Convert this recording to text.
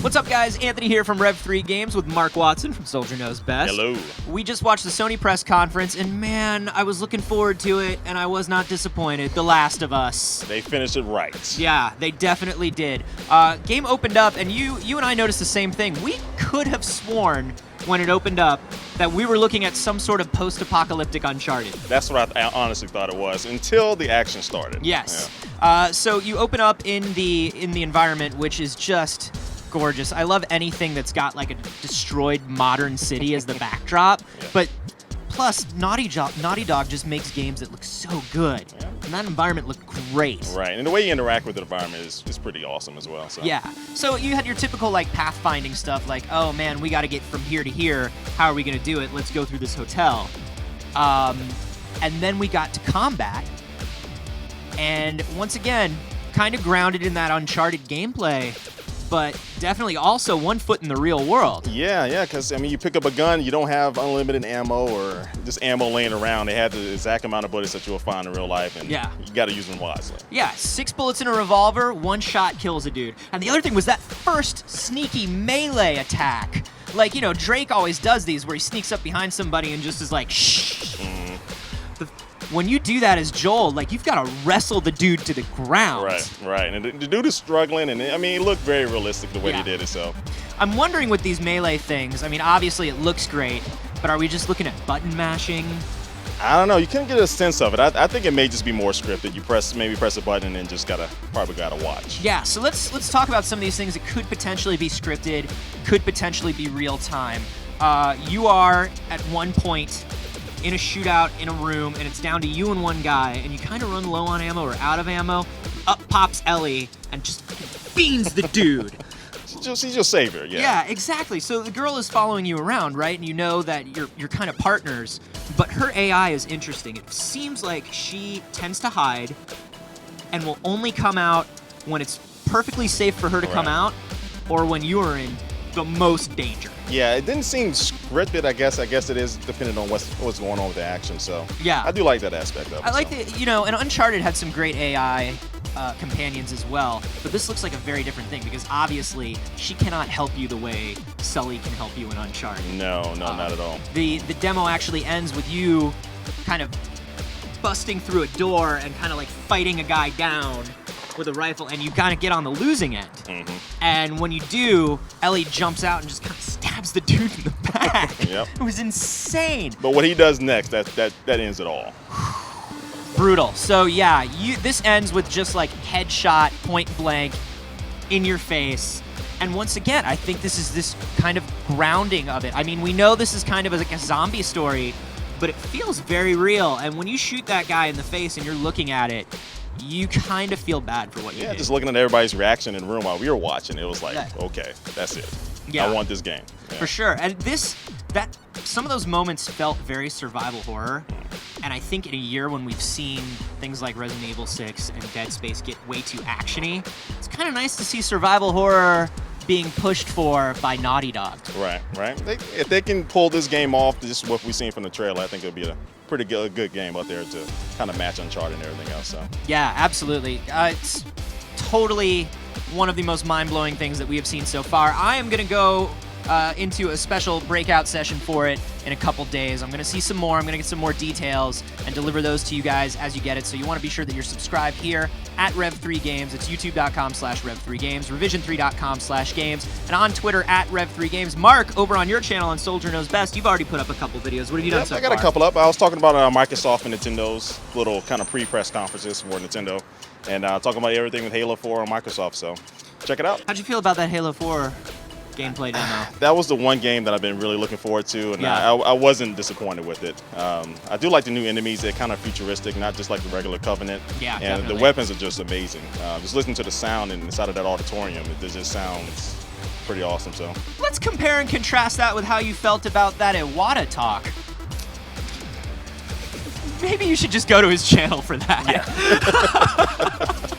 What's up, guys? Anthony here from Rev3 Games with Mark Watson from Soldier Knows Best. Hello. We just watched the Sony press conference, and man, I was looking forward to it, and I was not disappointed. The Last of Us. They finished it right. Yeah, they definitely did. Game opened up, and you and I noticed the same thing. We could have sworn when it opened up that we were looking at some sort of post-apocalyptic Uncharted. That's what I honestly thought it was until the action started. Yes. Yeah. So you open up in the environment, which is just gorgeous. I love anything that's got like a destroyed modern city as the backdrop. Yeah. But plus, Naughty Dog just makes games that look so good. Yeah. And that environment looked great. Right, and the way you interact with the environment is pretty awesome as well. So. Yeah. So you had your typical like pathfinding stuff, like, oh man, we got to get from here to here. How are we gonna do it? Let's go through this hotel. And then we got to combat, and once again, kind of grounded in that Uncharted gameplay, but definitely also one foot in the real world. Yeah, because, I mean, you pick up a gun, you don't have unlimited ammo or just ammo laying around. They have the exact amount of bullets that you'll find in real life, and Yeah. you got to use them wisely. Yeah, 6 bullets in a revolver, 1 shot kills a dude. And the other thing was that first sneaky melee attack. Like, you know, Drake always does these where he sneaks up behind somebody and just is like, shh. When you do that as Joel, like, you've got to wrestle the dude to the ground. Right. And the dude is struggling, and I mean, it looked very realistic the way he did it, so. I'm wondering with these melee things, I mean, obviously it looks great, but are we just looking at button mashing? I don't know. You couldn't get a sense of it. I think it may just be more scripted. You maybe press a button and just probably gotta watch. Yeah, so let's talk about some of these things that could potentially be scripted, could potentially be real time. You are at one point in a shootout in a room, and it's down to you and one guy, and you kind of run low on ammo or out of ammo. Up pops Ellie and just beans the dude. She's your savior, yeah. Yeah, exactly. So the girl is following you around, right? And you know that you're kind of partners, but her AI is interesting. It seems like she tends to hide and will only come out when it's perfectly safe for her to come out, or when you are in the most danger. Yeah, it didn't seem scripted. I guess it is depending on what's going on with the action. So yeah, I do like that aspect of it. I like that, you know, and Uncharted had some great AI companions as well, but this looks like a very different thing because obviously she cannot help you the way Sully can help you in Uncharted. No, not at all. The demo actually ends with you kind of busting through a door and kind of like fighting a guy down with a rifle, and you kind of get on the losing end. Mm-hmm. And when you do, Ellie jumps out and just kind of stabs the dude in the back. Yep. It was insane. But what he does next, that ends it all. Brutal. So yeah, this ends with just like headshot, point blank, in your face. And once again, I think this is this kind of grounding of it. I mean, we know this is kind of like a zombie story, but it feels very real. And when you shoot that guy in the face and you're looking at it, you kind of feel bad for what you did. Yeah, just looking at everybody's reaction in the room while we were watching, it was like, okay, that's it. Yeah. I want this game. Yeah. For sure. And some of those moments felt very survival horror. And I think in a year when we've seen things like Resident Evil 6 and Dead Space get way too actiony, it's kind of nice to see survival horror being pushed for by Naughty Dog. Right. If they can pull this game off, just what we've seen from the trailer, I think it'll be a pretty good game out there to kind of match Uncharted and everything else. So. Yeah, absolutely. It's totally one of the most mind-blowing things that we have seen so far. I am going to go into a special breakout session for it in a couple days. I'm going to see some more. I'm going to get some more details and deliver those to you guys as you get it. So you want to be sure that you're subscribed here at Rev3Games. It's youtube.com/Rev3Games, revision3.com/games, and on Twitter at Rev3Games. Mark, over on your channel on Soldier Knows Best, you've already put up a couple videos. What have you done so far? I got a couple up. I was talking about Microsoft and Nintendo's little kind of pre-press conferences for Nintendo, and talking about everything with Halo 4 on Microsoft. So check it out. How'd you feel about that Halo 4 gameplay demo? That was the one game that I've been really looking forward to, and I wasn't disappointed with it. I do like the new enemies. They're kind of futuristic, not just like the regular Covenant. Yeah, and definitely. The weapons are just amazing. Just listening to the sound inside of that auditorium, it just sounds pretty awesome. So let's compare and contrast that with how you felt about that Iwata talk. Maybe you should just go to his channel for that. Yeah.